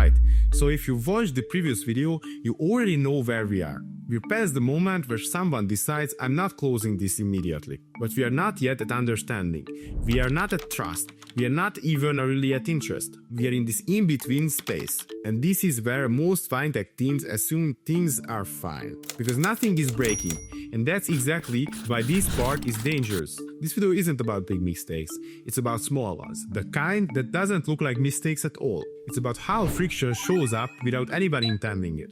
right. So if you watched the previous video, you already know where we are. We're past the moment where someone decides I'm not closing this immediately. But we are not yet at understanding. We are not at trust. We are not even really at interest. We are in this in-between space. And this is where most fintech teams assume things are fine. Because nothing is breaking. And that's exactly why this part is dangerous. This video isn't about big mistakes. It's about small ones. The kind that doesn't look like mistakes at all. It's about how friction shows up without anybody intending it.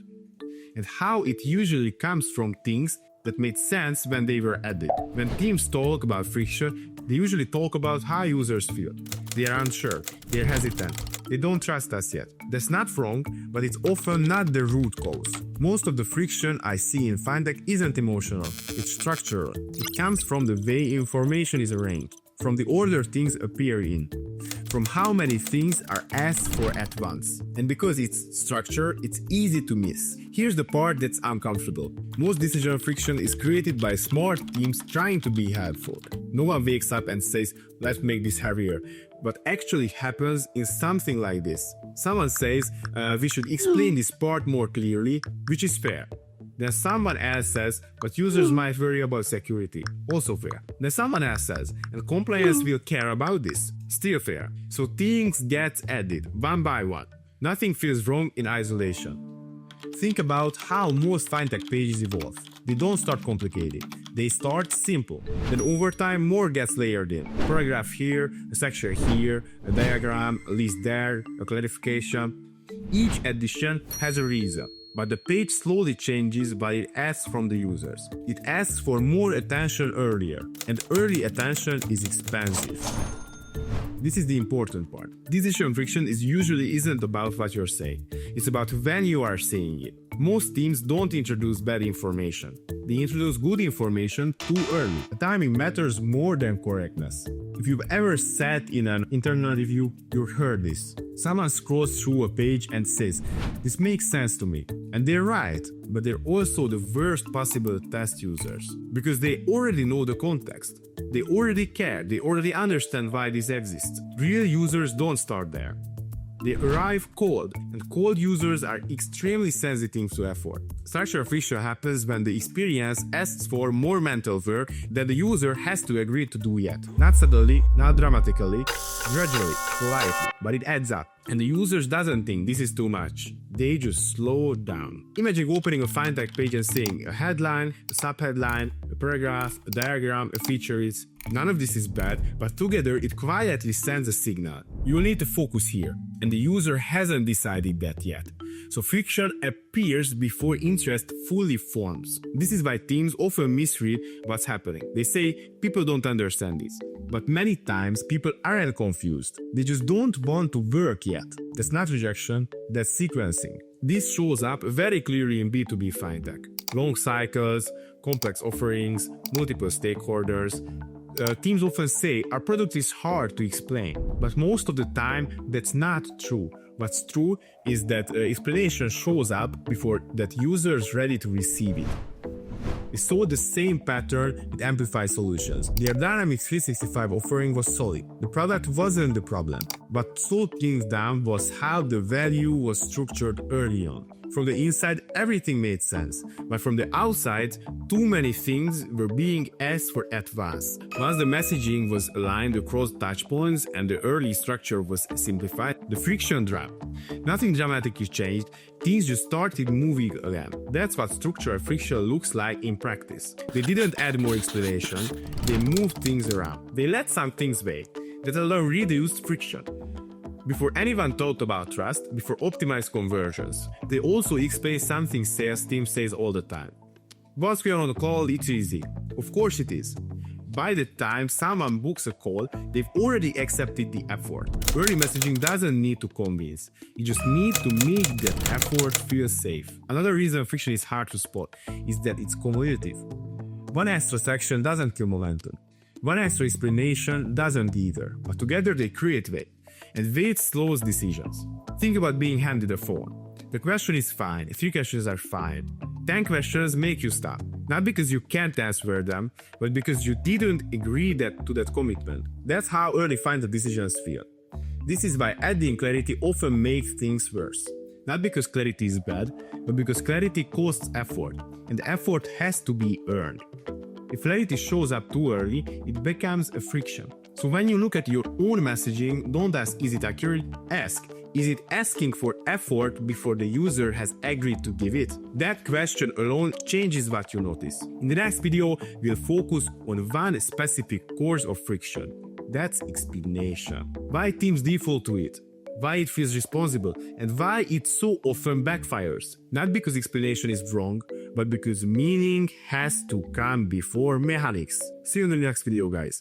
And how it usually comes from things that made sense when they were added. When teams talk about friction, they usually talk about how users feel. They are unsure, they're hesitant, they don't trust us yet. That's not wrong, but it's often not the root cause. Most of the friction I see in fintech isn't emotional, it's structural. It comes from the way information is arranged, from the order things appear in, from how many things are asked for at once. And because it's structure, it's easy to miss. Here's the part that's uncomfortable. Most decision friction is created by smart teams trying to be helpful. No one wakes up and says, let's make this heavier. What actually happens is something like this. Someone says, we should explain this part more clearly, which is fair. Then someone else says, but users might worry about security. Also fair. Then someone else says, and compliance will care about this. Still fair. So things get added, one by one. Nothing feels wrong in isolation. Think about how most fintech pages evolve. They don't start complicated. They start simple. Then over time, more gets layered in. A paragraph here, a section here, a diagram, a list there, a clarification. Each addition has a reason. But the page slowly changes but it asks from the users. It asks for more attention earlier, and early attention is expensive. This is the important part. Decision friction usually isn't about what you're saying. It's about when you are saying it. Most teams don't introduce bad information. They introduce good information too early. The timing matters more than correctness. If you've ever sat in an internal review, you've heard this. Someone scrolls through a page and says, this makes sense to me. And they're right, but they're also the worst possible test users. Because they already know the context. They already care, they already understand why this exists. Real users don't start there. They arrive cold, and cold users are extremely sensitive to effort. Structural friction happens when the experience asks for more mental work that the user has to agree to do yet. Not suddenly, not dramatically, gradually, politely, but it adds up. And the user doesn't think this is too much. They just slow down. Imagine opening a fintech page and seeing a headline, a subheadline, a paragraph, a diagram, a feature is. None of this is bad, but together it quietly sends a signal. You need to focus here, and the user hasn't decided that yet. So friction appears before interest fully forms. This is why teams often misread what's happening. They say people don't understand this. But many times people aren't confused. They just don't want to work yet. That's not rejection, that's sequencing. This shows up very clearly in B2B fintech. Long cycles, complex offerings, multiple stakeholders. Teams often say our product is hard to explain, but most of the time that's not true. What's true is that explanation shows up before that user is ready to receive it. We saw the same pattern with Amplify Solutions. Their Dynamics 365 offering was solid. The product wasn't the problem. What slowed things down was how the value was structured early on. From the inside, everything made sense, but from the outside, too many things were being asked for at once. Once the messaging was aligned across touchpoints and the early structure was simplified, the friction dropped. Nothing dramatically changed, things just started moving again. That's what structural friction looks like in practice. They didn't add more explanation, they moved things around. They let some things wait. That alone reduced friction. Before anyone thought about trust, before optimized conversions, they also explain something sales team says all the time. Once we are on a call, it's easy. Of course it is. By the time someone books a call, they've already accepted the effort. Early messaging doesn't need to convince. You just need to make that effort feel safe. Another reason friction is hard to spot is that it's cumulative. One extra section doesn't kill momentum. One extra explanation doesn't either, but together they create weight. And weight slows decisions. Think about being handed a phone. The question is fine, 3 questions are fine. 10 questions make you stop. Not because you can't answer them, but because you didn't agree to that commitment. That's how early final decisions feel. This is why adding clarity often makes things worse. Not because clarity is bad, but because clarity costs effort, and effort has to be earned. If clarity shows up too early, it becomes a friction. So when you look at your own messaging, don't ask, is it accurate? Ask, is it asking for effort before the user has agreed to give it? That question alone changes what you notice. In the next video, we'll focus on one specific cause of friction. That's explanation. Why teams default to it? Why it feels responsible, and why it so often backfires. Not because explanation is wrong, but because meaning has to come before mechanics. See you in the next video, guys.